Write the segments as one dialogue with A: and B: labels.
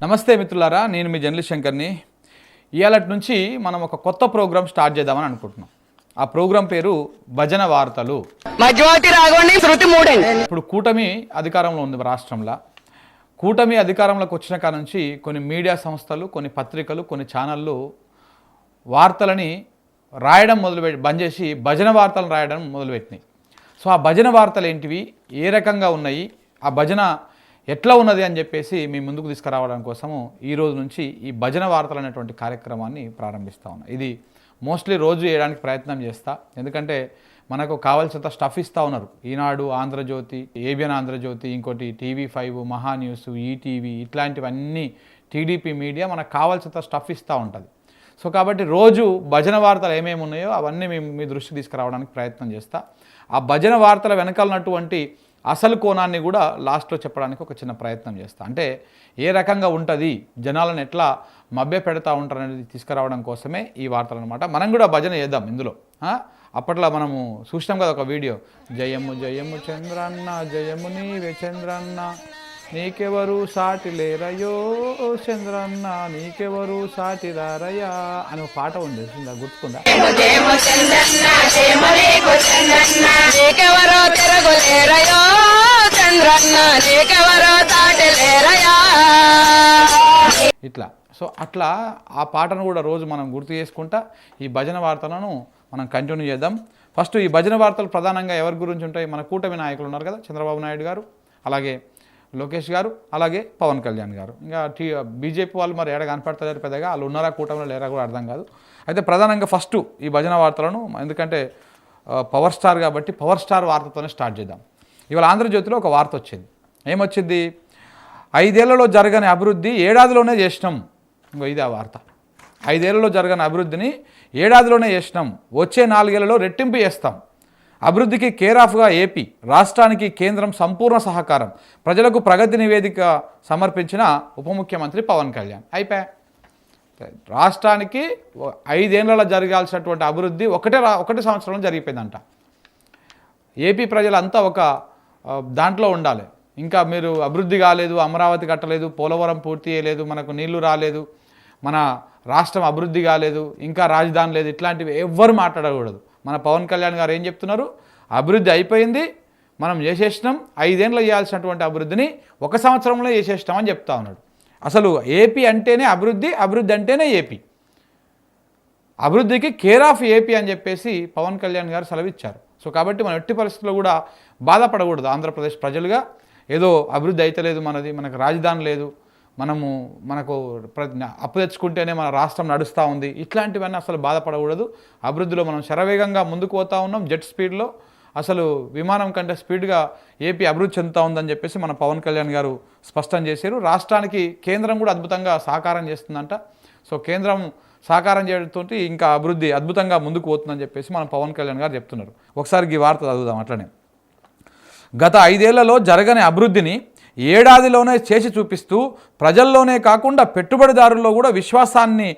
A: నమస్తే మిత్రులారా, నేను మీ జర్నలిస్ట్ శంకర్ని. ఇయాలటి నుంచి మనం ఒక కొత్త ప్రోగ్రామ్ స్టార్ట్ చేద్దామని అనుకుంటున్నాం. ఆ ప్రోగ్రామ్ పేరు భజన వార్తలు. ఇప్పుడు కూటమి అధికారంలో ఉంది రాష్ట్రంలో. కూటమి అధికారంలోకి వచ్చిన కాడ నుంచి కొన్ని మీడియా సంస్థలు, కొన్ని పత్రికలు, కొన్ని ఛానళ్ళు వార్తలని రాయడం బంద్ చేసి భజన వార్తలు రాయడం మొదలుపెట్టినాయి. సో ఆ భజన వార్తలు ఏంటివి, ఏ రకంగా ఉన్నాయి, ఆ భజన ఎట్లా ఉన్నది అని చెప్పేసి మీ ముందుకు తీసుకురావడం కోసము ఈ రోజు నుంచి ఈ భజన వార్తలు అనేటువంటి కార్యక్రమాన్ని ప్రారంభిస్తూ ఉన్నాను. ఇది మోస్ట్లీ రోజు చేయడానికి ప్రయత్నం చేస్తా, ఎందుకంటే మనకు కావాల్సినంత స్టఫ్ ఇస్తూ ఉన్నారు. ఈనాడు, ఆంధ్రజ్యోతి, ఏబిఎన్ ఆంధ్రజ్యోతి, ఇంకోటి TV5, మహా న్యూస్, ఈటీవీ, ఇట్లాంటివన్నీ టీడీపీ మీడియా మనకు కావాల్సినంత స్టఫ్ ఇస్తూ ఉంటుంది. సో కాబట్టి రోజు భజన వార్తలు ఏమేమి ఉన్నాయో అవన్నీ మీ దృష్టికి తీసుకురావడానికి ప్రయత్నం చేస్తా. ఆ భజన వార్తల వెనకాలన్నటువంటి అసలు కోణాన్ని కూడా లాస్ట్లో చెప్పడానికి ఒక చిన్న ప్రయత్నం చేస్తా. అంటే ఏ రకంగా ఉంటుంది, జనాలను ఎట్లా మభ్య పెడతా ఉంటారు అనేది తీసుకురావడం కోసమే ఈ వార్తలు అనమాట. మనం కూడా భజన చేద్దాం ఇందులో. అప్పట్లో మనము చూసినాం కదా ఒక వీడియో, జయము జయము చంద్రన్న, జయము నీవే చంద్రన్న, నీకెవరు సాటి లేరయ్యో చంద్రన్న, నీకెవరు సాటి రారయ్యా అని ఒక పాట ఉంది, గుర్తుకుందా? ఇట్లా. సో అట్లా ఆ పాటను కూడా రోజు మనం గుర్తు చేసుకుంటా ఈ భజన వార్తలను మనం కంటిన్యూ చేద్దాం. ఫస్ట్ ఈ భజన వార్తలు ప్రధానంగా ఎవరి గురించి ఉంటాయి? మన కూటమి నాయకులు ఉన్నారు కదా, చంద్రబాబు నాయుడు గారు, అలాగే లోకేష్ గారు, అలాగే పవన్ కళ్యాణ్ గారు. ఇంకా బీజేపీ వాళ్ళు మరి ఎక్కడ కనపడతలేరు పెద్దగా, వాళ్ళు ఉన్నారా కూటమిలో లేరా కూడా అర్థం కాదు. అయితే ప్రధానంగా ఫస్ట్ ఈ భజన వార్తలను, ఎందుకంటే పవర్ స్టార్ కాబట్టి పవర్ స్టార్ వార్తతోనే స్టార్ట్ చేద్దాం. ఇవాళ ఆంధ్రజ్యోతిలో ఒక వార్త వచ్చింది. ఏమొచ్చింది? 5 ఏళ్లలో జరగని అభివృద్ధి ఏడాదిలోనే చేసినాం. ఇంకో ఇది ఆ వార్త. 5 ఏళ్లలో జరగని అభివృద్ధిని ఏడాదిలోనే చేసినాం, వచ్చే 4 ఏళ్లలో రెట్టింపు చేస్తాం. అభివృద్ధికి కేరాఫ్గా ఏపీ, రాష్ట్రానికి కేంద్రం సంపూర్ణ సహకారం, ప్రజలకు ప్రగతి నివేదిక సమర్పించిన ఉప ముఖ్యమంత్రి పవన్ కళ్యాణ్. అయిపోయా. రాష్ట్రానికి 5 ఏళ్లలో జరగాల్సినటువంటి అభివృద్ధి ఒకటి సంవత్సరంలో జరిగిపోయిందంట. ఏపీ ప్రజలంతా ఒక దాంట్లో ఉండాలి. ఇంకా మీరు అభివృద్ధి కాలేదు, అమరావతి కట్టలేదు, పోలవరం పూర్తి చేయలేదు, మనకు నీళ్లు రాలేదు, మన రాష్ట్రం అభివృద్ధి కాలేదు, ఇంకా రాజధాని లేదు, ఇట్లాంటివి ఎవ్వరు మాట్లాడకూడదు. మన పవన్ కళ్యాణ్ గారు ఏం చెప్తున్నారు? అభివృద్ధి అయిపోయింది, మనం చేసేసినాం, 5 ఏళ్ళు చేయాల్సినటువంటి అభివృద్ధిని 1 సంవత్సరంలో చేసేసినామని చెప్తా ఉన్నాడు. అసలు ఏపీ అంటేనే అభివృద్ధి, అభివృద్ధి అంటేనే ఏపీ, అభివృద్ధికి కేర్ ఆఫ్ ఏపీ అని చెప్పేసి పవన్ కళ్యాణ్ గారు సెలవిచ్చారు. సో కాబట్టి మనం ఎట్టి పరిస్థితుల్లో కూడా బాధపడకూడదు. ఆంధ్రప్రదేశ్ ప్రజలుగా ఏదో అభివృద్ధి అయితలేదు, మనకు రాజధాని లేదు, మనకు అప్పు తెచ్చుకుంటేనే మన రాష్ట్రం నడుస్తూ ఉంది, ఇట్లాంటివన్నీ అసలు బాధపడకూడదు. అభివృద్ధిలో మనం శరవేగంగా ముందుకు పోతూ ఉన్నాం, జెట్ స్పీడ్లో. అసలు విమానం కంటే స్పీడ్గా ఏపీ అభివృద్ధి చెందుతూ ఉందని చెప్పేసి మన పవన్ కళ్యాణ్ గారు స్పష్టం చేశారు. రాష్ట్రానికి కేంద్రం కూడా అద్భుతంగా సహకారం చేస్తుందంట. సో కేంద్రం సహకారం చేయడంతో ఇంకా అభివృద్ధి అద్భుతంగా ముందుకు పోతుందని చెప్పేసి మన పవన్ కళ్యాణ్ గారు చెప్తున్నారు. ఒకసారి ఈ వార్త చదువుదాం. అట్లనే గత 5 ఏళ్లలో జరగని అభివృద్ధిని ఏడాదిలోనే చేసి చూపిస్తూ ప్రజల్లోనే కాకుండా పెట్టుబడిదారుల్లో కూడా విశ్వాసాన్ని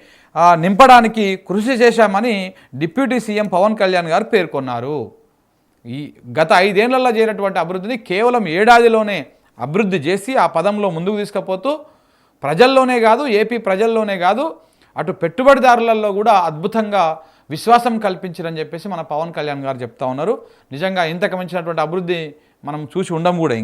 A: నింపడానికి కృషి చేశామని డిప్యూటీ సీఎం పవన్ కళ్యాణ్ గారు పేర్కొన్నారు. ఈ గత 5 ఏళ్లలో చేరినటువంటి అభివృద్ధిని కేవలం ఏడాదిలోనే అభివృద్ధి చేసి ఆ పదంలో ముందుకు తీసుకుపోతూ ప్రజల్లోనే కాదు, ఏపీ ప్రజల్లోనే కాదు, అటు పెట్టుబడిదారులలో కూడా అద్భుతంగా విశ్వాసం కల్పించారని చెప్పేసి మన పవన్ కళ్యాణ్ గారు చెప్తా ఉన్నారు. నిజంగా ఇంతకు మించినటువంటి అభివృద్ధి మనం చూసి ఉండం కూడా.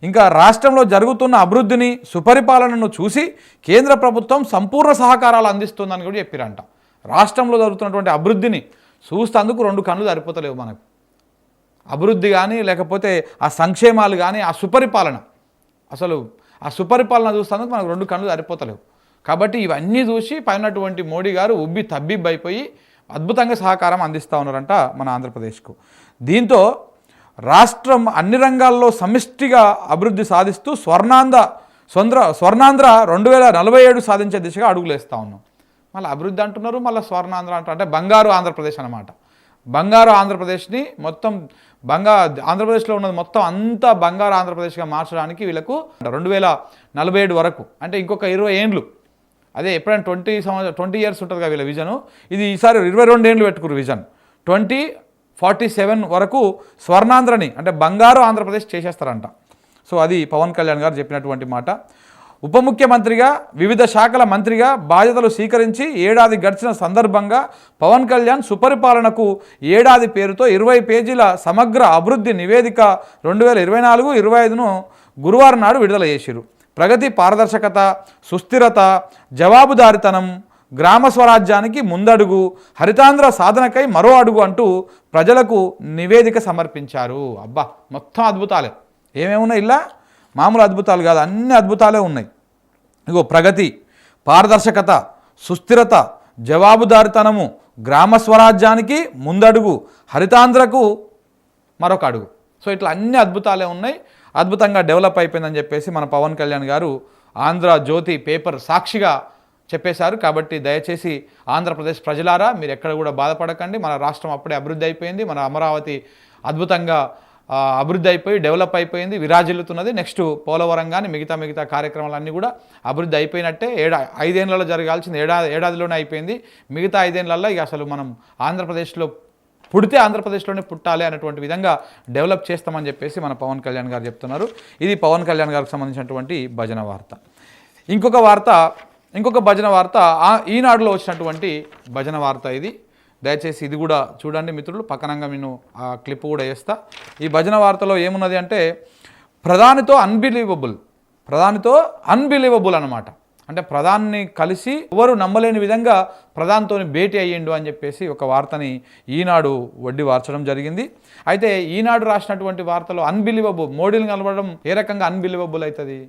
A: ఇంకా రాష్ట్రంలో జరుగుతున్న అభివృద్ధిని, సుపరిపాలనను చూసి కేంద్ర ప్రభుత్వం సంపూర్ణ సహకారాలు అందిస్తుందని కూడా చెప్పారంట. రాష్ట్రంలో జరుగుతున్నటువంటి అభివృద్ధిని చూస్తేందుకు 2 కళ్ళు సరిపోతలేవు మనకు. అభివృద్ధి కానీ, లేకపోతే ఆ సంక్షేమాలు కానీ, ఆ సుపరిపాలన, అసలు ఆ సుపరిపాలన చూస్తేందుకు మనకు 2 కళ్ళు సరిపోతలేవు. కాబట్టి ఇవన్నీ చూసి పైనటువంటి మోడీ గారు ఉబ్బి తబ్బిబ్బైపోయి అద్భుతంగా సహకారం అందిస్తూ ఉన్నారంట మన ఆంధ్రప్రదేశ్కు. దీంతో రాష్ట్రం అన్ని రంగాల్లో సమిష్టిగా అభివృద్ధి సాధిస్తూ స్వర్ణాంధ్ర 2047 సాధించే దిశగా అడుగులేస్తూ ఉన్నాం. మళ్ళీ అభివృద్ధి అంటున్నారు, మళ్ళీ స్వర్ణాంధ్ర అంటారు. అంటే బంగారు ఆంధ్రప్రదేశ్ అన్నమాట. బంగారు ఆంధ్రప్రదేశ్ని మొత్తం ఆంధ్రప్రదేశ్లో ఉన్నది మొత్తం అంతా బంగారు ఆంధ్రప్రదేశ్గా మార్చడానికి వీళ్ళకు 2047 వరకు, అంటే ఇంకొక 20 ఏండ్లు, అదే ఎప్పుడైనా 20 ఇయర్స్ ఉంటుంది కదా వీళ్ళ విజను. ఇది ఈసారి 22 ఏండ్లు పెట్టుకున్నారు విజన్. 2047 వరకు స్వర్ణాంధ్రని, అంటే బంగారు ఆంధ్రప్రదేశ్ చేసేస్తారంట. సో అది పవన్ కళ్యాణ్ గారు చెప్పినటువంటి మాట. ఉప ముఖ్యమంత్రిగా వివిధ శాఖల మంత్రిగా బాధ్యతలు స్వీకరించి ఏడాది గడిచిన సందర్భంగా పవన్ కళ్యాణ్ సుపరిపాలనకు ఏడాది పేరుతో 20 పేజీల సమగ్ర అభివృద్ధి నివేదిక 2024-25ను గురువారం నాడు విడుదల చేశారు. ప్రగతి, పారదర్శకత, సుస్థిరత, జవాబుదారితనం, గ్రామ స్వరాజ్యానికి ముందడుగు, హరితాంధ్ర సాధనకై మరో అడుగు అంటూ ప్రజలకు నివేదిక సమర్పించారు. అబ్బా, మొత్తం అద్భుతాలే. ఏమేమున్నాయి ఇలా? మామూలు అద్భుతాలు కాదు, అన్ని అద్భుతాలే ఉన్నాయి. ఇగో ప్రగతి, పారదర్శకత, సుస్థిరత, జవాబుదారితనము, గ్రామ స్వరాజ్యానికి ముందడుగు, హరితాంధ్రకు మరొక అడుగు. సో ఇట్లా అన్ని అద్భుతాలే ఉన్నాయి. అద్భుతంగా డెవలప్ అయిపోయిందని చెప్పేసి మన పవన్ కళ్యాణ్ గారు ఆంధ్రజ్యోతి పేపర్ సాక్షిగా చెప్పేశారు. కాబట్టి దయచేసి ఆంధ్రప్రదేశ్ ప్రజలారా, మీరు ఎక్కడ కూడా బాధపడకండి. మన రాష్ట్రం అప్పుడే అభివృద్ధి అయిపోయింది. మన అమరావతి అద్భుతంగా అభివృద్ధి అయిపోయి డెవలప్ అయిపోయింది, విరాజిల్లుతున్నది. నెక్స్ట్ పోలవరం కానీ మిగతా కార్యక్రమాలన్నీ కూడా అభివృద్ధి అయిపోయినట్టే. 5 ఏళ్లలో జరగాల్సింది ఏడాదిలోనే అయిపోయింది. మిగతా 5 ఏళ్లలో ఇక అసలు మనం ఆంధ్రప్రదేశ్లో పుడితే ఆంధ్రప్రదేశ్లోనే పుట్టాలి అనేటువంటి విధంగా డెవలప్ చేస్తామని చెప్పేసి మన పవన్ కళ్యాణ్ గారు చెప్తున్నారు. ఇది పవన్ కళ్యాణ్ గారికి సంబంధించినటువంటి భజన వార్త. ఇంకొక భజన వార్త ఈనాడులో వచ్చినటువంటి భజన వార్త ఇది. దయచేసి ఇది కూడా చూడండి మిత్రులు. పక్కనంగా నేను ఆ క్లిప్ కూడా వేస్తా. ఈ భజన వార్తలో ఏమున్నది అంటే ప్రధానితో అన్బిలీవబుల్ అన్నమాట. అంటే ప్రధాన్ని కలిసి ఎవరు నమ్మలేని విధంగా ప్రధానితో భేటీ అయ్యిండు అని చెప్పేసి ఒక వార్తని ఈనాడు వడ్డీ వార్చడం జరిగింది. అయితే ఈనాడు రాసినటువంటి వార్తలో అన్బిలీవబుల్, మోడీని కలవడం ఏ రకంగా అన్బిలీవబుల్ అవుతుంది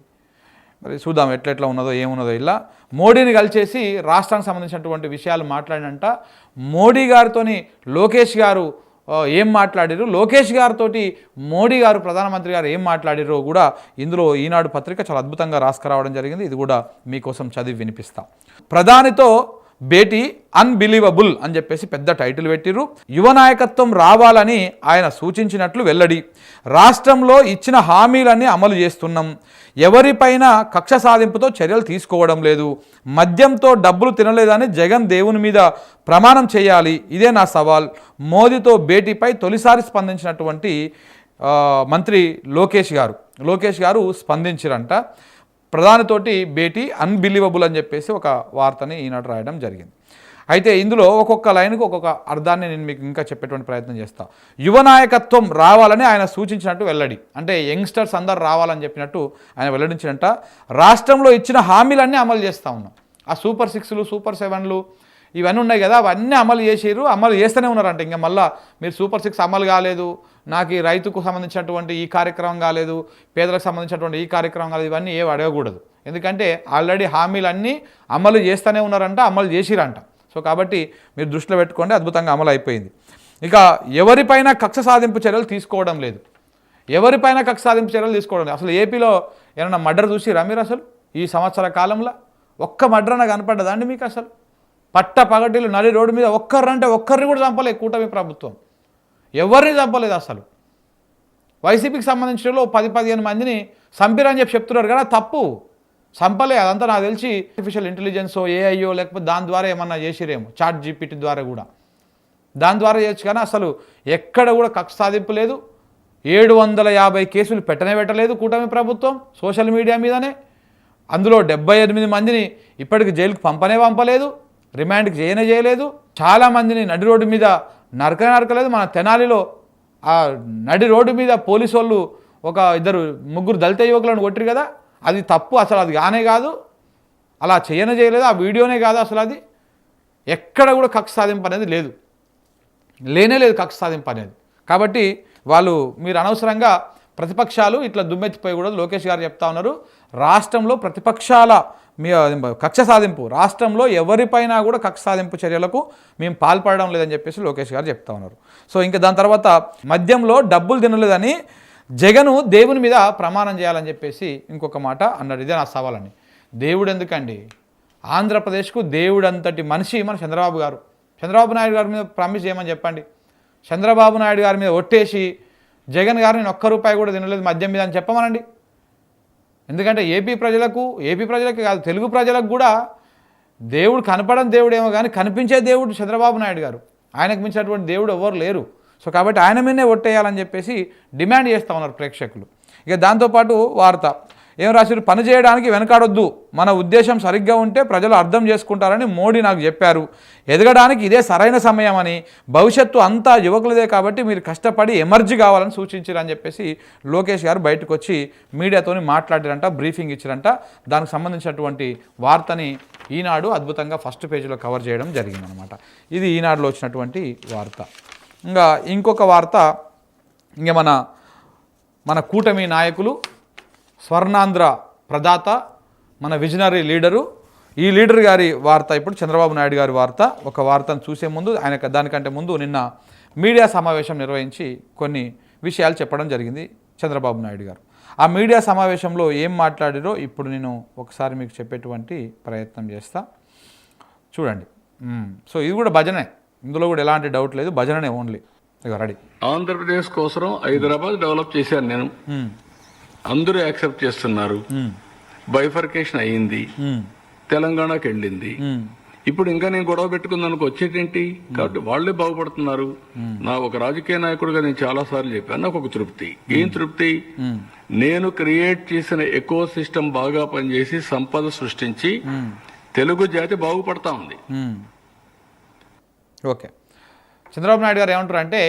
A: మరి చూద్దాం ఎట్లా ఉన్నదో ఏమున్నదో. ఇలా మోడీని కలిసేసి రాష్ట్రానికి సంబంధించినటువంటి విషయాలు మాట్లాడినంట. మోడీ గారితోని లోకేష్ గారు ఏం మాట్లాడారు, లోకేష్ గారితో మోడీ గారు ప్రధానమంత్రి గారు ఏం మాట్లాడారో కూడా ఇందులో ఈనాడు పత్రిక చాలా అద్భుతంగా రాసుకురావడం జరిగింది. ఇది కూడా మీకోసం చదివి వినిపిస్తా. ప్రధానితో భేటీ అన్బిలీవబుల్ అని చెప్పేసి పెద్ద టైటిల్ పెట్టిరు. యువ నాయకత్వం రావాలని ఆయన సూచించినట్లు వెల్లడి. రాష్ట్రంలో ఇచ్చిన హామీలన్నీ అమలు చేస్తున్నాం. ఎవరిపైన కక్ష సాధింపుతో చర్యలు తీసుకోవడం లేదు. మద్యంతో డబ్బులు తినలేదని జగన్ దేవుని మీద ప్రమాణం చేయాలి. ఇదే నా సవాల్. మోదీతో భేటీపై తొలిసారి స్పందించినటువంటి మంత్రి లోకేష్ గారు స్పందించారంట. ప్రధానితోటి భేటీ అన్బిలీవబుల్ అని చెప్పేసి ఒక వార్తని ఈనాడు రాయడం జరిగింది. అయితే ఇందులో ఒక్కొక్క లైన్కి ఒక్కొక్క అర్థాన్ని నేను మీకు ఇంకా చెప్పేటువంటి ప్రయత్నం చేస్తాను. యువ నాయకత్వం రావాలని ఆయన సూచించినట్టు వెల్లడి. అంటే యంగ్స్టర్స్ అందరు రావాలని చెప్పినట్టు ఆయన వెల్లడించినట్ట. రాష్ట్రంలో ఇచ్చిన హామీలన్నీ అమలు చేస్తూ ఉన్నాం. ఆ సూపర్ 6లు, సూపర్ 7లు ఇవన్నీ ఉన్నాయి కదా, అవన్నీ అమలు చేస్తూనే ఉన్నారంట. ఇంకా మళ్ళీ మీరు సూపర్ 6 అమలు కాలేదు, నాకు ఈ రైతుకు సంబంధించినటువంటి ఈ కార్యక్రమం కాలేదు, పేదలకు సంబంధించినటువంటి ఈ కార్యక్రమం కాలేదు, ఇవన్నీ ఏవి అడగకూడదు. ఎందుకంటే ఆల్రెడీ హామీలన్నీ అమలు చేస్తూనే ఉన్నారంట, అమలు చేసిరంట. సో కాబట్టి మీరు దృష్టిలో పెట్టుకోండి, అద్భుతంగా అమలు అయిపోయింది. ఇక ఎవరిపైన కక్ష సాధింపు చర్యలు తీసుకోవడం లేదు. అసలు ఏపీలో ఏమన్నా మర్డర్ చూసిరా మీరు? అసలు ఈ సంవత్సర కాలంలో ఒక్క మర్డర్ నాకు కనపడ్డదా అండి మీకు? అసలు పట్ట పగటిలు నడి రోడ్డు మీద ఒక్కరిని కూడా చంపలేదు కూటమి ప్రభుత్వం. ఎవరిని చంపలేదు. అసలు వైసీపీకి సంబంధించిన 10-15 మందిని చంపిరని చెప్తున్నారు కదా, తప్పు. చంపలే. అదంతా నాకు తెలిసి ఆర్టిఫిషియల్ ఇంటెలిజెన్సో ఏఐయో లేకపోతే దాని ద్వారా ఏమన్నా చేసిరేమో, చాట్ జీపీటీ ద్వారా కూడా దాని ద్వారా చేయొచ్చు. కానీ అసలు ఎక్కడ కూడా కక్ష సాధింపు లేదు. 750 కేసులు పెట్టలేదు కూటమి ప్రభుత్వం సోషల్ మీడియా మీదనే. అందులో 78 మందిని ఇప్పటికి జైలుకు పంపలేదు, రిమాండ్కి చేయలేదు. చాలామందిని నడి రోడ్డు మీద నరకలేదు. మన తెనాలిలో ఆ నడి రోడ్డు మీద పోలీసు వాళ్ళు 2-3 దళిత యువకులను కొట్టిరు కదా, అది తప్పు. అసలు అది కానే కాదు, అలా చేయలేదు. ఆ వీడియోనే కాదు, అసలు అది ఎక్కడ కూడా కక్ష సాధింపు అనేది లేదు, కక్ష సాధింపు అనేది. కాబట్టి మీరు అనవసరంగా ప్రతిపక్షాలు ఇట్లా దుమ్మెత్తిపోయకూడదు. లోకేష్ గారు చెప్తా ఉన్నారు, రాష్ట్రంలో ప్రతిపక్షాల కక్ష సాధింపు, రాష్ట్రంలో ఎవరిపైన కూడా కక్ష సాధింపు చర్యలకు మేము పాల్పడడం లేదని చెప్పేసి లోకేష్ గారు చెప్తా ఉన్నారు. సో ఇంకా దాని తర్వాత మద్యంలో డబ్బులు తినలేదని జగను దేవుని మీద ప్రమాణం చేయాలని చెప్పేసి ఇంకొక మాట అన్నాడు. ఇదే నా సవాలని. దేవుడు ఎందుకండి? ఆంధ్రప్రదేశ్కు దేవుడు అంతటి మనిషి మన చంద్రబాబు నాయుడు గారి మీద ప్రామిస్ చేయమని చెప్పండి. చంద్రబాబు నాయుడు గారి మీద ఒట్టేసి జగన్ గారు నేను ₹1 కూడా తినలేదు మద్యం మీద అని చెప్పమనండి. ఎందుకంటే ఏపీ ప్రజలకి కాదు, తెలుగు ప్రజలకు కూడా దేవుడు కనపడని దేవుడేమో కానీ కనిపించే దేవుడు చంద్రబాబు నాయుడు గారు. ఆయనకు మించినటువంటి దేవుడు ఎవరు లేరు. సో కాబట్టి ఆయన మీదనే ఒట్టేయాలని చెప్పేసి డిమాండ్ చేస్తూ ఉన్నారు ప్రేక్షకులు. ఇక దాంతోపాటు వార్త, ఏం రాశారు, పని చేయడానికి వెనకాడొద్దు, మన ఉద్దేశం సరిగ్గా ఉంటే ప్రజలు అర్థం చేసుకుంటారని మోడీ నాకు చెప్పారు. ఎదగడానికి ఇదే సరైన సమయం అని, భవిష్యత్తు అంతా యువకులదే కాబట్టి మీరు కష్టపడి ఎమర్జ్ కావాలని సూచించారని చెప్పేసి లోకేష్ గారు బయటకు వచ్చి మీడియాతో మాట్లాడారంట, బ్రీఫింగ్ ఇచ్చారంట. దానికి సంబంధించినటువంటి వార్తని ఈనాడు అద్భుతంగా ఫస్ట్ పేజీలో కవర్ చేయడం జరిగిందనమాట. ఇది ఈనాడులో వచ్చినటువంటి వార్త. ఇంకా ఇంకొక వార్త, ఇంకా మన కూటమి నాయకులు, స్వర్ణాంధ్ర ప్రదాత, మన విజనరీ లీడరు, ఈ లీడర్ గారి వార్త ఇప్పుడు చంద్రబాబు నాయుడు గారి వార్త. ఒక వార్తను చూసే ముందు దానికంటే ముందు నిన్న మీడియా సమావేశం నిర్వహించి కొన్ని విషయాలు చెప్పడం జరిగింది చంద్రబాబు నాయుడు గారు. ఆ మీడియా సమావేశంలో ఏం మాట్లాడారో ఇప్పుడు నేను ఒకసారి మీకు చెప్పేటువంటి ప్రయత్నం చేస్తా, చూడండి. సో ఇది కూడా భజనే, ఇందులో కూడా ఎలాంటి డౌట్ లేదు, భజననే ఓన్లీ. రెడీ.
B: ఆంధ్రప్రదేశ్ కోసం హైదరాబాద్ డెవలప్ చేశాను నేను, అందరూ యాక్సెప్ట్ చేస్తున్నారు, బైఫర్కేషన్ అయ్యింది, తెలంగాణకి వెళ్ళింది. ఇప్పుడు ఇంకా నేను గొడవ పెట్టుకుందానికి వచ్చేటేంటి? కాబట్టి వాళ్లే బాగుపడుతున్నారు. నా ఒక రాజకీయ నాయకుడిగా నేను చాలా సార్లు చెప్పాను, నాకు ఒక తృప్తి. ఏం తృప్తి? నేను క్రియేట్ చేసిన ఎకో సిస్టమ్ బాగా పనిచేసి సంపద సృష్టించి తెలుగు జాతి బాగుపడతా ఉంది.
A: ఓకే, చంద్రబాబు నాయుడు గారు ఏమంటారు అంటే,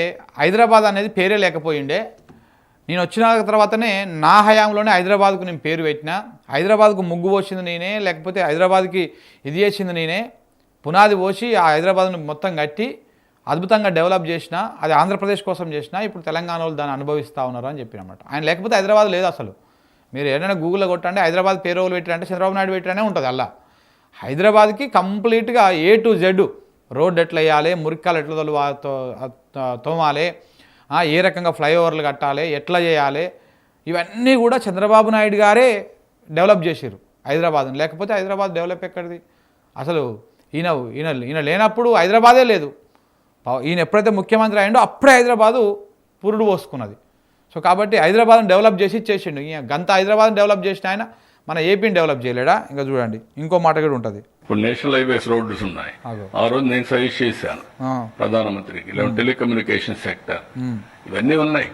A: హైదరాబాద్ అనేది పేరే లేకపోయిండే, నేను వచ్చిన తర్వాతనే నా హయాంలోనే హైదరాబాద్కు నేను పేరు పెట్టినా, హైదరాబాద్కు ముగ్గు పోసింది నేనే, లేకపోతే హైదరాబాద్కి ఇది చేసింది నేనే, పునాది పోసి ఆ హైదరాబాద్ను మొత్తం కట్టి అద్భుతంగా డెవలప్ చేసిన, అది ఆంధ్రప్రదేశ్ కోసం చేసిన, ఇప్పుడు తెలంగాణ వాళ్ళు దాన్ని అనుభవిస్తూ ఉన్నారు అని చెప్పినమాట. ఆయన లేకపోతే హైదరాబాద్ లేదు అసలు. మీరు ఏదైనా గూగుల్లో కొట్టండి హైదరాబాద్ పేరు వాళ్ళు పెట్టారంటే చంద్రబాబు నాయుడు పెట్టారనే ఉంటుంది. అలా హైదరాబాద్కి కంప్లీట్గా A to Z, రోడ్డు ఎట్లా వేయాలి, మురికాలు ఎట్లా తోమాలి, ఏ రకంగా ఫ్లైఓవర్లు కట్టాలి, ఎట్లా చేయాలి, ఇవన్నీ కూడా చంద్రబాబు నాయుడు గారే డెవలప్ చేశారు హైదరాబాద్ని. లేకపోతే హైదరాబాద్ డెవలప్ ఎక్కడిది అసలు? ఈయన లేనప్పుడు హైదరాబాదే లేదు. ఈయన ఎప్పుడైతే ముఖ్యమంత్రి అయ్యిండో అప్పుడే హైదరాబాదు పురుడు పోసుకున్నది. సో కాబట్టి హైదరాబాద్ని డెవలప్ చేసి ఇచ్చేసిండు. గంత హైదరాబాద్ని డెవలప్ చేసిన ఆయన మన ఏపీని డెవలప్ చేయలేడా? ఇంకా చూడండి, ఇంకో మాట కూడా ఉంటుంది.
B: ఇప్పుడు నేషనల్ హైవేస్ రోడ్స్ ఉన్నాయి. ఆ రోజు నేను సజెస్ట్ చేశాను ప్రధానమంత్రికి, లేదా టెలికమ్యూనికేషన్ సెక్టర్, ఇవన్నీ ఉన్నాయి.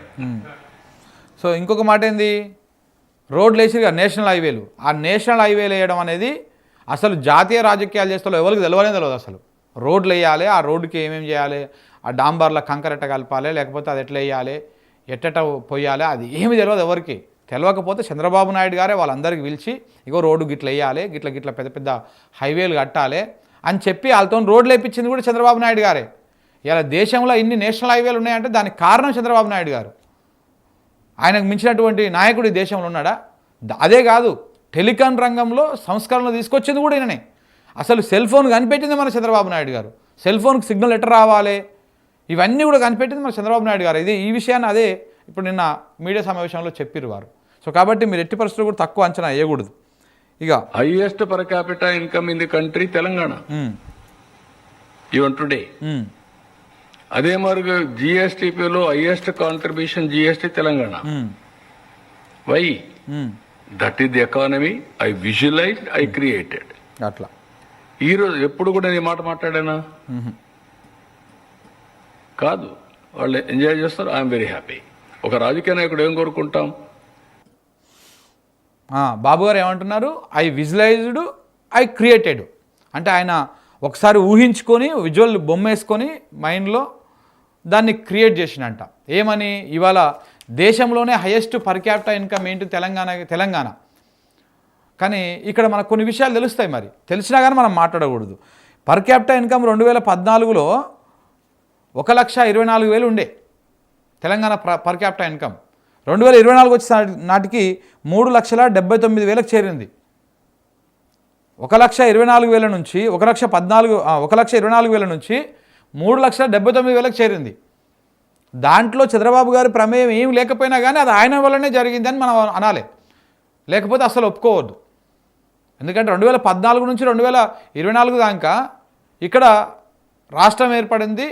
A: సో ఇంకొక మాట ఏంది, రోడ్లు వేసి నేషనల్ హైవేలు. ఆ నేషనల్ హైవేలు వేయడం అనేది అసలు జాతీయ రాజకీయాలు చేస్తే ఎవరికి తెలియదు అసలు. రోడ్లు వేయాలి, ఆ రోడ్డుకి ఏమేమి చేయాలి, ఆ డాంబర్ల కంకర ఎట్ట కలపాలి, లేకపోతే అది ఎట్లా వేయాలి, ఎట్టట పోయాలి, అది ఏమి తెలియదు ఎవరికి. తెలియకపోతే చంద్రబాబు నాయుడు గారే వాళ్ళందరికీ పిలిచి, ఇగో రోడ్డు గిట్ల వేయాలి, గిట్ల పెద్ద పెద్ద హైవేలు కట్టాలి అని చెప్పి వాళ్ళతో రోడ్లు వేయించింది కూడా చంద్రబాబు నాయుడు గారే. ఇలా దేశంలో ఇన్ని నేషనల్ హైవేలు ఉన్నాయంటే దానికి కారణం చంద్రబాబు నాయుడు గారు. ఆయనకు మించినటువంటి నాయకుడు ఈ దేశంలో ఉన్నాడా? అదే కాదు, టెలికాం రంగంలో సంస్కరణలు తీసుకొచ్చింది కూడా ఈయననే. అసలు సెల్ ఫోన్ కనిపెట్టింది మన చంద్రబాబు నాయుడు గారు. సెల్ ఫోన్కి సిగ్నల్ ఎట్లా రావాలి, ఇవన్నీ కూడా కనిపెట్టింది మన చంద్రబాబు నాయుడు గారు. ఈ విషయాన్ని అదే ఇప్పుడు నిన్న మీడియా సమావేశంలో చెప్పిరు వారు. సో కాబట్టి మీరు ఎట్టి పరిస్థితులు కూడా తక్కువ అంచనా వేయకూడదు. ఇక
B: highest per capital income in the country Telangana even today. అదే మరి జిఎస్టిపిలో highest contribution GST Telangana. Why? That is the economy I visualised, I created.
A: అట్లా
B: ఈరోజు ఎప్పుడు కూడా నేను మాట మాట్లాడానా? కాదు, వాళ్ళు ఎంజాయ్ చేస్తారు. I'm very happy. ఒక రాజకీయ నాయకుడు ఏం కోరుకుంటాం?
A: బాబు గారు ఏమంటున్నారు, ఐ విజువలైజ్డ్, ఐ క్రియేటెడ్. అంటే ఆయన ఒకసారి ఊహించుకొని విజువల్ బొమ్మ వేసుకొని మైండ్లో దాన్ని క్రియేట్ చేసినంట. ఏమని? ఇవాళ దేశంలోనే హైయెస్ట్ పర్ క్యాపిటల్ ఇన్కమ్ ఏంటి? తెలంగాణ. కానీ ఇక్కడ మనకు కొన్ని విషయాలు తెలుస్తాయి. మరి తెలిసినా కానీ మనం మాట్లాడకూడదు. పర్ క్యాపిటల్ ఇన్కమ్ 2014లో 1,24,000 ఉండే తెలంగాణ పర్ క్యాపిటల్ ఇన్కమ్. 2024 వచ్చే నాటికి 3,79,000 చేరింది. 1,24,000 నుంచి 1,24,000 నుంచి 3,79,000 చేరింది. దాంట్లో చంద్రబాబు గారి ప్రమేయం ఏం లేకపోయినా కానీ అది ఆయన వల్లనే జరిగిందని మనం అనాలి, లేకపోతే అసలు ఒప్పుకోవద్దు. ఎందుకంటే 2014 నుంచి 2024 దాకా ఇక్కడ రాష్ట్రం ఏర్పడింది.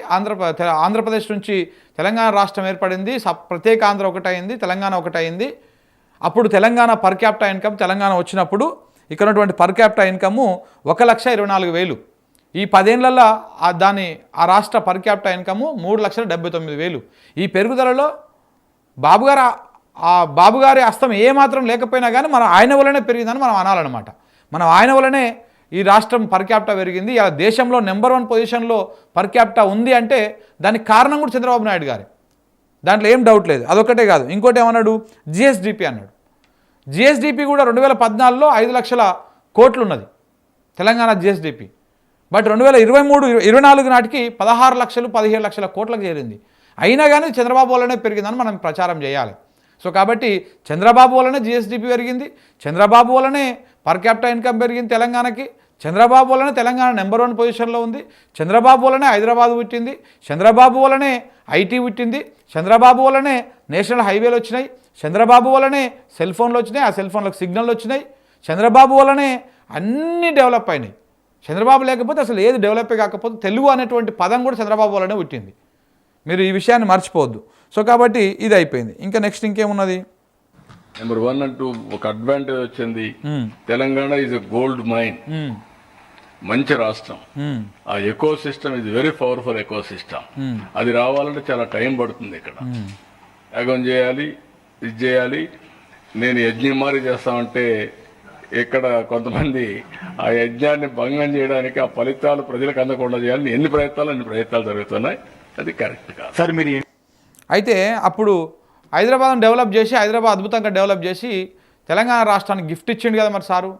A: ఆంధ్రప్రదేశ్ నుంచి తెలంగాణ రాష్ట్రం ఏర్పడింది. ప్రత్యేక ఆంధ్ర ఒకటైంది, తెలంగాణ ఒకటైంది. అప్పుడు Telangana per capital income, Telangana వచ్చినప్పుడు ఇక్కడ ఉన్నటువంటి పర్ క్యాపిటల్ ఇన్కమ్ 1,24,000. ఈ 10 ఏళ్లలో ఆ రాష్ట్ర పర్ క్యాపిటల్ ఇన్కమ్ 3,79,000. ఈ పెరుగుదలలో బాబు గారు ఆ బాబు గారి హస్తం ఏమాత్రం లేకపోయినా కానీ మనం ఆయన వల్లనే పెరిగిందని మనం అనాలన్నమాట. మనం ఆయన వల్లనే ఈ రాష్ట్రం పర్ క్యాపిటా పెరిగింది. ఇలా దేశంలో నెంబర్ 1 పొజిషన్లో పర్ క్యాపిటా ఉంది అంటే దానికి కారణం కూడా చంద్రబాబు నాయుడు గారే, దాంట్లో ఏం డౌట్ లేదు. అదొక్కటే కాదు, ఇంకోటి ఏమన్నాడు, జిఎస్డిపి అన్నాడు. జిఎస్డిపి కూడా 2014లో 5 లక్షల కోట్లు ఉన్నది తెలంగాణ జిఎస్డిపి. బట్ 2023-24 నాటికి 16 లక్షలు 17 లక్షల కోట్లకు చేరింది. అయినా కానీ చంద్రబాబు వల్లనే పెరిగిందని మనం ప్రచారం చేయాలి. సో కాబట్టి చంద్రబాబు వల్లనే జిఎస్డిపి పెరిగింది, చంద్రబాబు వల్లనే పర్ క్యాపిటా ఇన్కమ్ పెరిగింది తెలంగాణకి, చంద్రబాబు వల్లనే తెలంగాణ నెంబర్ 1 పొజిషన్లో ఉంది, చంద్రబాబు వల్లనే హైదరాబాద్ పుట్టింది, చంద్రబాబు వల్లనే ఐటీ పుట్టింది, చంద్రబాబు వల్లనే నేషనల్ హైవేలు వచ్చినాయి, చంద్రబాబు వల్లనే సెల్ ఫోన్లు వచ్చినాయి, ఆ సెల్ ఫోన్లకు సిగ్నల్ వచ్చినాయి, చంద్రబాబు వల్లనే అన్నీ డెవలప్ అయినాయి. చంద్రబాబు లేకపోతే అసలు ఏది డెవలప్ కాకపోతే తెలుగు అనేటువంటి పదం కూడా చంద్రబాబు వల్లనే పుట్టింది. మీరు ఈ విషయాన్ని మర్చిపోవద్దు. సో కాబట్టి ఇది అయిపోయింది. ఇంకా నెక్స్ట్ ఇంకేమున్నది?
B: నెంబర్ 1 అంటూ ఒక అడ్వాంటేజ్ వచ్చింది. Telangana is a gold mine. మంచి రాష్ట్రం. ఆ ఎకో సిస్టమ్ ఇది వెరీ పవర్ఫుల్ ఎకో సిస్టమ్. అది రావాలంటే చాలా టైం పడుతుంది. ఇక్కడ యాగం చేయాలి, ఇది చేయాలి. నేను యజ్ఞమారి చేస్తామంటే ఇక్కడ కొంతమంది ఆ యజ్ఞాన్ని భంగం చేయడానికి ఆ ఫలితాలు ప్రజలకు అందకుండా చేయాలని అన్ని ప్రయత్నాలు జరుగుతున్నాయి. అది కరెక్ట్ కాదు
C: సార్. మీరు
A: అయితే అప్పుడు హైదరాబాద్ను డెవలప్ చేసి, హైదరాబాద్ అద్భుతంగా డెవలప్ చేసి తెలంగాణ రాష్ట్రానికి గిఫ్ట్ ఇచ్చిండు కదా మరి సారు.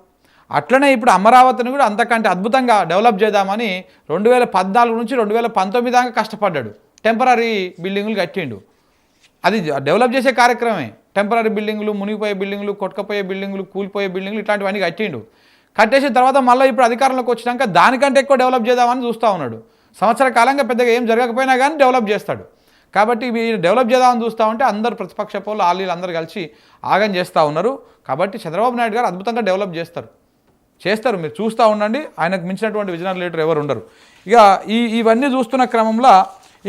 A: అట్లనే ఇప్పుడు అమరావతిని కూడా అంతకంటే అద్భుతంగా డెవలప్ చేద్దామని 2014 నుంచి 2019 దాకా కష్టపడ్డాడు. టెంపరీ బిల్డింగులు కట్టిండు. అది డెవలప్ చేసే కార్యక్రమే. టెంపరీ బిల్డింగులు, మునిగిపోయే బిల్డింగులు, కొట్టుకపోయే బిల్డింగులు, కూలిపోయే బిల్డింగులు ఇట్లాంటివన్నీ కట్టిండు. కట్టేసిన తర్వాత మళ్ళీ ఇప్పుడు అధికారంలోకి వచ్చినాక దానికంటే ఎక్కువ డెవలప్ చేద్దామని చూస్తూ ఉన్నాడు. సంవత్సర కాలంగా పెద్దగా ఏం జరగకపోయినా కానీ డెవలప్ చేస్తాడు. కాబట్టి డెవలప్ చేద్దామని చూస్తూ ఉంటే అందరు ప్రతిపక్ష పౌరులు వీళ్ళు అందరూ కలిసి ఆగం చేస్తూ ఉన్నారు. కాబట్టి చంద్రబాబు నాయుడు గారు అద్భుతంగా డెవలప్ చేస్తారు. మీరు చూస్తూ ఉండండి. ఆయనకు మించినటువంటి విజనరీ లీడర్ ఎవరు ఉండరు. ఇక ఇవన్నీ చూస్తున్న క్రమంలో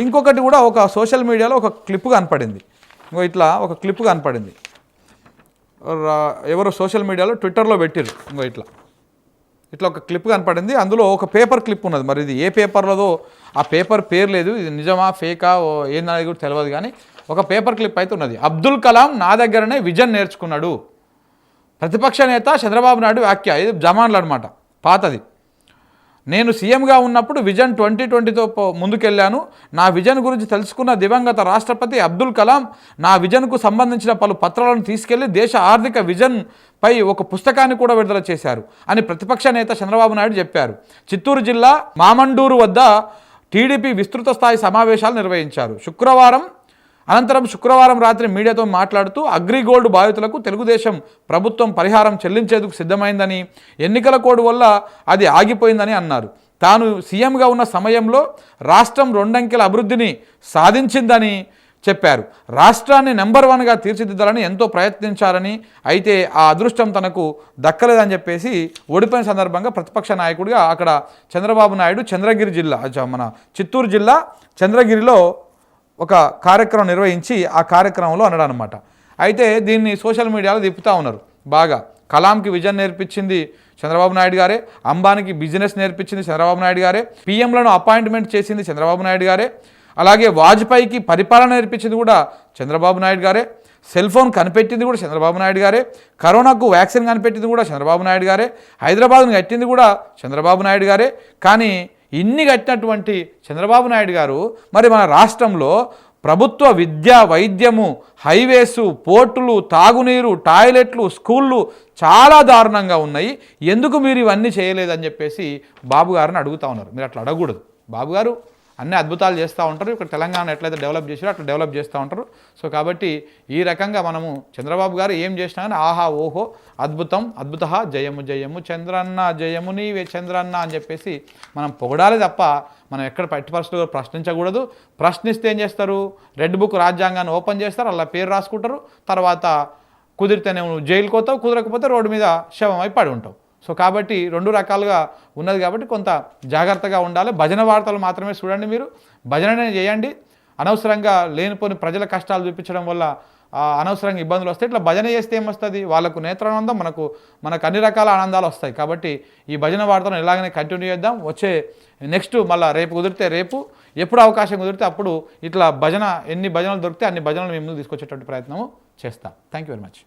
A: ఇంకొకటి కూడా ఒక సోషల్ మీడియాలో ఒక క్లిప్ కనపడింది. ఇట్లా ఒక క్లిప్ కనపడింది. ఎవరో సోషల్ మీడియాలో ట్విట్టర్లో పెట్టిర్రు. ఇట్లా ఒక క్లిప్ కనపడింది. అందులో ఒక పేపర్ క్లిప్ ఉన్నది. మరి ఇది ఏ పేపర్లోదో ఆ పేపర్ పేరు లేదు, ఇది నిజమా ఫేకా ఏందనేది కూడా తెలియదు. కానీ ఒక పేపర్ క్లిప్ అయితే ఉన్నది. అబ్దుల్ కలాం నా దగ్గరనే విజన్ నేర్చుకున్నాడు. ప్రతిపక్ష నేత చంద్రబాబు నాయుడు వ్యాఖ్య. ఇది జమాన్లు అనమాట, పాతది. నేను సీఎంగా ఉన్నప్పుడు విజన్ 2020తో ముందుకెళ్లాను. నా విజన్ గురించి తెలుసుకున్న దివంగత రాష్ట్రపతి అబ్దుల్ కలాం నా విజన్కు సంబంధించిన పలు పత్రాలను తీసుకెళ్లి దేశ ఆర్థిక విజన్ పై ఒక పుస్తకాన్ని కూడా విడుదల చేశారు అని ప్రతిపక్ష నేత చంద్రబాబు నాయుడు చెప్పారు. చిత్తూరు జిల్లా మామండూరు వద్ద టీడీపీ విస్తృత స్థాయి సమావేశాలు నిర్వహించారు. అనంతరం శుక్రవారం రాత్రి మీడియాతో మాట్లాడుతూ అగ్రిగోల్డ్ బాధితులకు తెలుగుదేశం ప్రభుత్వం పరిహారం చెల్లించేందుకు సిద్ధమైందని, ఎన్నికల కోడ్ వల్ల అది ఆగిపోయిందని అన్నారు. తాను సీఎంగా ఉన్న సమయంలో రాష్ట్రం 2 అంకెల అభివృద్ధిని సాధించిందని చెప్పారు. రాష్ట్రాన్ని నెంబర్ 1గా తీర్చిదిద్దాలని ఎంతో ప్రయత్నించారని, అయితే ఆ అదృష్టం తనకు దక్కలేదని చెప్పేసి ఓడిపోయిన సందర్భంగా ప్రతిపక్ష నాయకుడిగా అక్కడ చంద్రబాబు నాయుడు మన చిత్తూరు జిల్లా చంద్రగిరిలో ఒక కార్యక్రమం నిర్వహించి ఆ కార్యక్రమంలో అన్నాడు అనమాట. అయితే దీన్ని సోషల్ మీడియాలో తిప్పుతూ ఉన్నారు బాగా. కలాంకి విజన్ నేర్పించింది చంద్రబాబు నాయుడు గారే, అంబానీకి బిజినెస్ నేర్పించింది చంద్రబాబు నాయుడు గారే, పీఎంలను అపాయింట్మెంట్ చేసింది చంద్రబాబు నాయుడు గారే, అలాగే వాజ్పేయికి పరిపాలన నేర్పించింది కూడా చంద్రబాబు నాయుడు గారే, సెల్ ఫోన్ కనిపెట్టింది కూడా చంద్రబాబు నాయుడు గారే, కరోనాకు వ్యాక్సిన్ కనిపెట్టింది కూడా చంద్రబాబు నాయుడు గారే, హైదరాబాద్ను కట్టింది కూడా చంద్రబాబు నాయుడు గారే. కానీ ఇన్ని కట్టినటువంటి చంద్రబాబు నాయుడు గారు మరి మన రాష్ట్రంలో ప్రభుత్వ విద్య, వైద్యము, హైవేసు, పోర్టులు, తాగునీరు, టాయిలెట్లు, స్కూళ్ళు చాలా దారుణంగా ఉన్నాయి. ఎందుకు మీరు ఇవన్నీ చేయలేదని చెప్పేసి బాబు గారిని అడుగుతూ ఉన్నారు. మీరు అట్లా అడగకూడదు. బాబు గారు అన్ని అద్భుతాలు చేస్తూ ఉంటారు. ఇక్కడ తెలంగాణ ఎట్లయితే డెవలప్ చేసారో అట్లా డెవలప్ చేస్తూ ఉంటారు. సో కాబట్టి ఈ రకంగా మనము చంద్రబాబు గారు ఏం చేసినా కానీ ఆహా ఓహో అద్భుతం అద్భుత జయము జయము చంద్రన్న జయము నీవే చంద్రన్న అని చెప్పేసి మనం పొగడాలి తప్ప మనం ఎక్కడ ఎట్టి పరిస్థితుల్లో ప్రశ్నించకూడదు. ప్రశ్నిస్తే ఏం చేస్తారు, రెడ్ బుక్ రాజ్యాంగాన్ని ఓపెన్ చేస్తారు, అలా పేరు రాసుకుంటారు. తర్వాత కుదిరితేనే నువ్వు జైలుకి పోతావు, కుదరకపోతే రోడ్డు మీద శవమై పడి ఉంటావు. సో కాబట్టి 2 రకాలుగా ఉన్నది కాబట్టి కొంత జాగ్రత్తగా ఉండాలి. భజన వార్తలు మాత్రమే చూడండి. మీరు భజననే చేయండి. అనవసరంగా లేనిపోని ప్రజల కష్టాలు చూపించడం వల్ల అనవసరంగా ఇబ్బందులు వస్తాయి. ఇట్లా భజన చేస్తే ఏమొస్తుంది, వాళ్ళకు నేత్రానందం, మనకు అన్ని రకాల ఆనందాలు వస్తాయి. కాబట్టి ఈ భజన వార్తలను ఇలాగనే కంటిన్యూ చేద్దాం. నెక్స్ట్ మళ్ళీ రేపు కుదిరితే రేపు ఎప్పుడు అవకాశం కుదిరితే అప్పుడు ఇట్లా భజన ఎన్ని భజనలు దొరికితే అన్ని భజనలు మేము ముందుకు తీసుకొచ్చేటువంటి ప్రయత్నం చేస్తాం. Thank you very much.